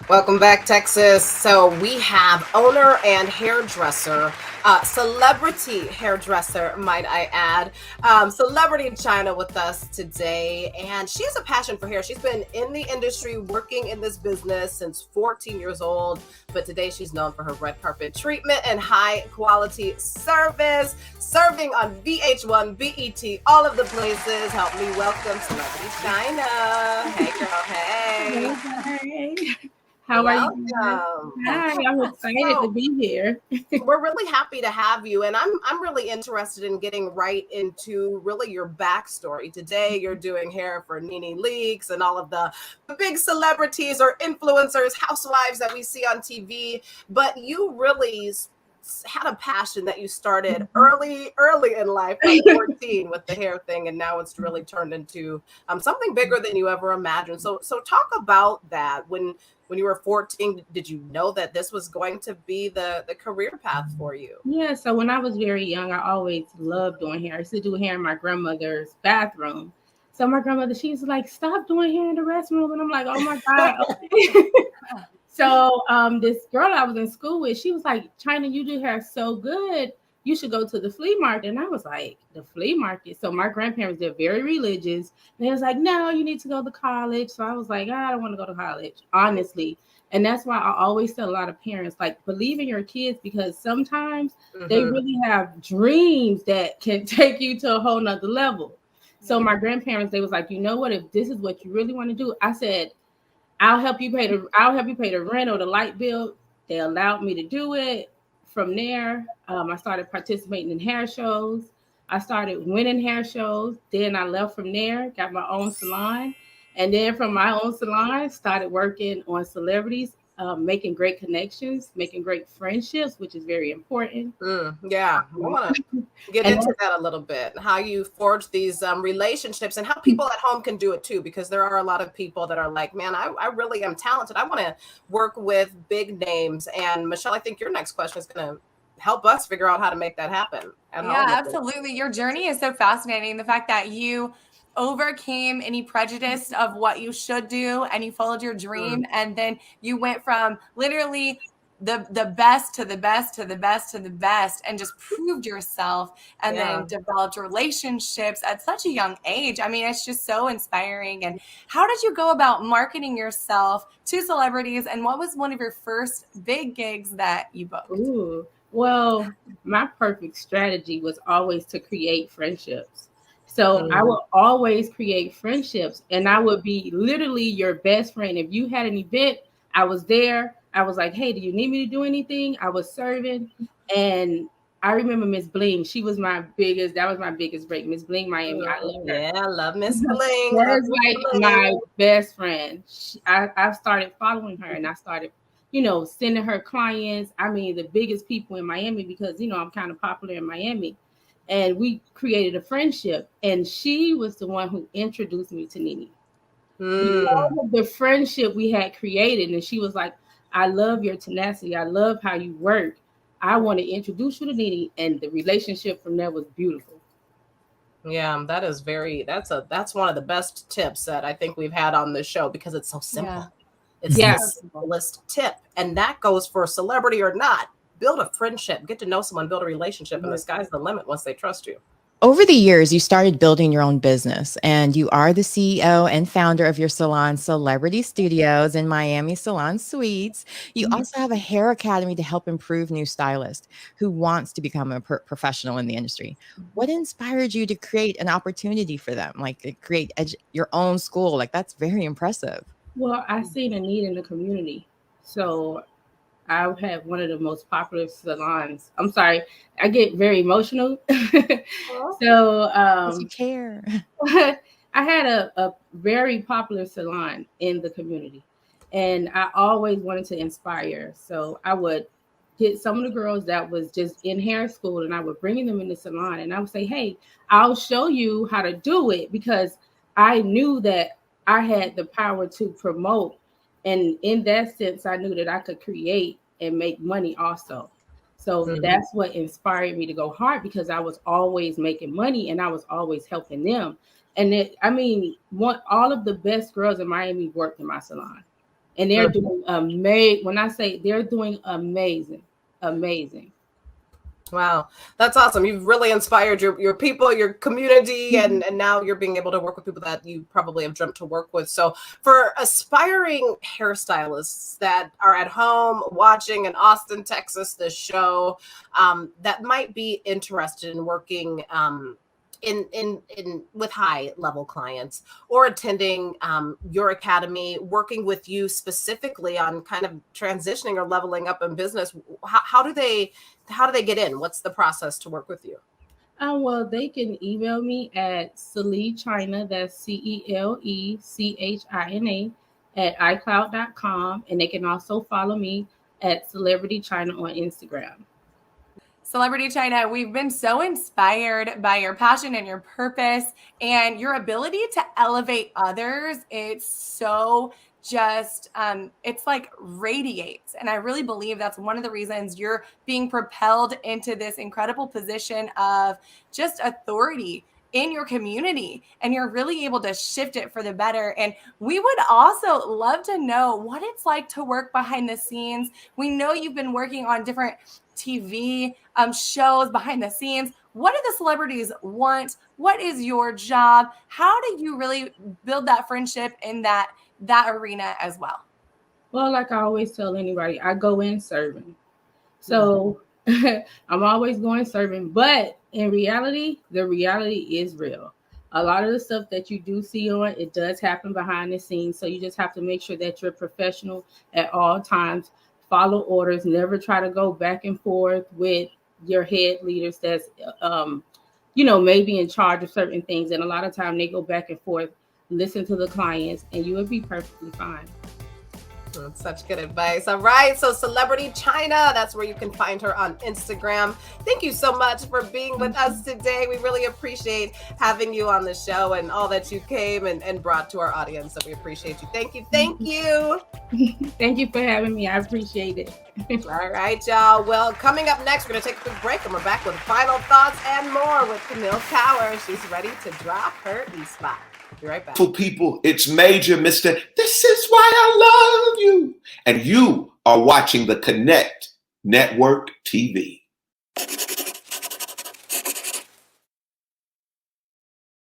Welcome back, Texas. So we have owner and hairdresser, celebrity hairdresser, might I add, celebrity China with us today. And she has a passion for hair. She's been in the industry working in this business since 14 years old. But today she's known for her red carpet treatment and high quality service, serving on VH1, BET, all of the places. Help me welcome Celebrity China. Hey, girl. Hey. Hey. How are you? Hi, I'm excited to be here. We're really happy to have you, and I'm really interested in getting right into really your backstory. Today, you're doing hair for Nene Leakes and all of the big celebrities or influencers, housewives that we see on TV. But you really had a passion that you started early in life, like 14, with the hair thing, and now it's really turned into something bigger than you ever imagined. So talk about that. When you were 14, did you know that this was going to be the career path for you? Yeah, so when I was very young, I always loved doing hair. I used to do hair in my grandmother's bathroom. So my grandmother, she was like, "Stop doing hair in the restroom," and I'm like, "Oh my god." Okay. So this girl I was in school with, she was like, "China, you do hair so good. You should go to the flea market." And I was like, "The flea market?" So my grandparents, they're very religious. And they was like, "No, you need to go to college." So I was like, "I don't want to go to college," honestly. And that's why I always tell a lot of parents, like, believe in your kids, because sometimes they really have dreams that can take you to a whole nother level. So my grandparents, they was like, "You know what? If this is what you really want to do," I said, I'll help you pay the rent or the light bill. They allowed me to do it. From there, I started participating in hair shows. I started winning hair shows. Then I left from there, got my own salon, and then from my own salon, started working on celebrities, making great connections, making great friendships, which is very important. Yeah, I want to get And into that a little bit. How you forge these relationships and how people at home can do it too, because there are a lot of people that are like, man, I really am talented. I want to work with big names. And Michelle, I think your next question is going to help us figure out how to make that happen at Yeah, home. absolutely. Your journey is so fascinating. The fact that you overcame any prejudice of what you should do and you followed your dream, and then you went from literally the best to the best to the best to the best and just proved yourself, and then developed relationships at such a young age. I mean, it's just so inspiring. And how did you go about marketing yourself to celebrities, and what was one of your first big gigs that you booked? Ooh, well, my perfect strategy was always to create friendships. So I will always create friendships, and I would be literally your best friend. If you had an event, I was there. I was like, "Hey, do you need me to do anything?" I was serving. And I remember Miss Bling. She was that was my biggest break. Miss Bling, Miami. I love her. Yeah, love Miss Bling. That is like my best friend. I started following her, and I started, sending her clients. I mean, the biggest people in Miami, because, I'm kind of popular in Miami. And we created a friendship. And she was the one who introduced me to Nene. Because of the friendship we had created. And she was like, "I love your tenacity. I love how you work. I want to introduce you to Nene." And the relationship from there was beautiful. Yeah, that's one of the best tips that I think we've had on this show, because it's so simple. Yeah. It's Yes. the simplest tip. And that goes for celebrity or not. Build a friendship, get to know someone, build a relationship, and the sky's the limit once they trust you. Over the years, you started building your own business, and you are the CEO and founder of your salon, Celebrity Studios in Miami Salon Suites. You also have a hair academy to help improve new stylists who wants to become a professional in the industry. What inspired you to create an opportunity for them, like create your own school? Like, that's very impressive. Well, I seen a need in the community. So I had one of the most popular salons. I'm sorry, I get very emotional. So Does you care? I had a very popular salon in the community, and I always wanted to inspire. So I would get some of the girls that was just in hair school, and I would bring them in the salon, and I would say, "Hey, I'll show you how to do it," because I knew that I had the power to promote, and in that sense, I knew that I could create and make money also. So that's what inspired me to go hard, because I was always making money and I was always helping them. And all of the best girls in Miami worked in my salon. and they're doing amazing. When I say they're doing amazing. Wow, that's awesome. You've really inspired your people, your community, and now you're being able to work with people that you probably have dreamt to work with. So for aspiring hairstylists that are at home watching in Austin, Texas, this show, that might be interested in working in with high level clients or attending your academy, working with you specifically on kind of transitioning or leveling up in business, how do they get in? What's the process to work with you? Well, they can email me at CeleChina, that's CeleChina at iCloud.com, and they can also follow me at Celebrity China on Instagram. Celebrity China, we've been so inspired by your passion and your purpose and your ability to elevate others. It's so just, it's like radiates. And I really believe that's one of the reasons you're being propelled into this incredible position of just authority in your community, and you're really able to shift it for the better. And we would also love to know what it's like to work behind the scenes. We know you've been working on different TV shows behind the scenes. What do the celebrities want? What is your job? How do you really build that friendship in that arena as well? Well, like I always tell anybody, I go in serving. So I'm always going serving, but in reality, the reality is real. A lot of the stuff that you do see on, it does happen behind the scenes. So you just have to make sure that you're professional at all times. Follow orders, never try to go back and forth with your head leaders that's, maybe in charge of certain things. And a lot of time they go back and forth, listen to the clients, and you will be perfectly fine. That's such good advice. All right. So Celebrity China, that's where you can find her on Instagram. Thank you so much for being with us today. We really appreciate having you on the show and all that you came and brought to our audience. So we appreciate you. Thank you. Thank you. Thank you for having me. I appreciate it. All right, y'all. Well, coming up next, we're going to take a quick break and we're back with final thoughts and more with Camille Tower. She's ready to drop her E-spot. Be right back. For people, it's Major Mr. This is why I love you. And you are watching the Connect Network TV.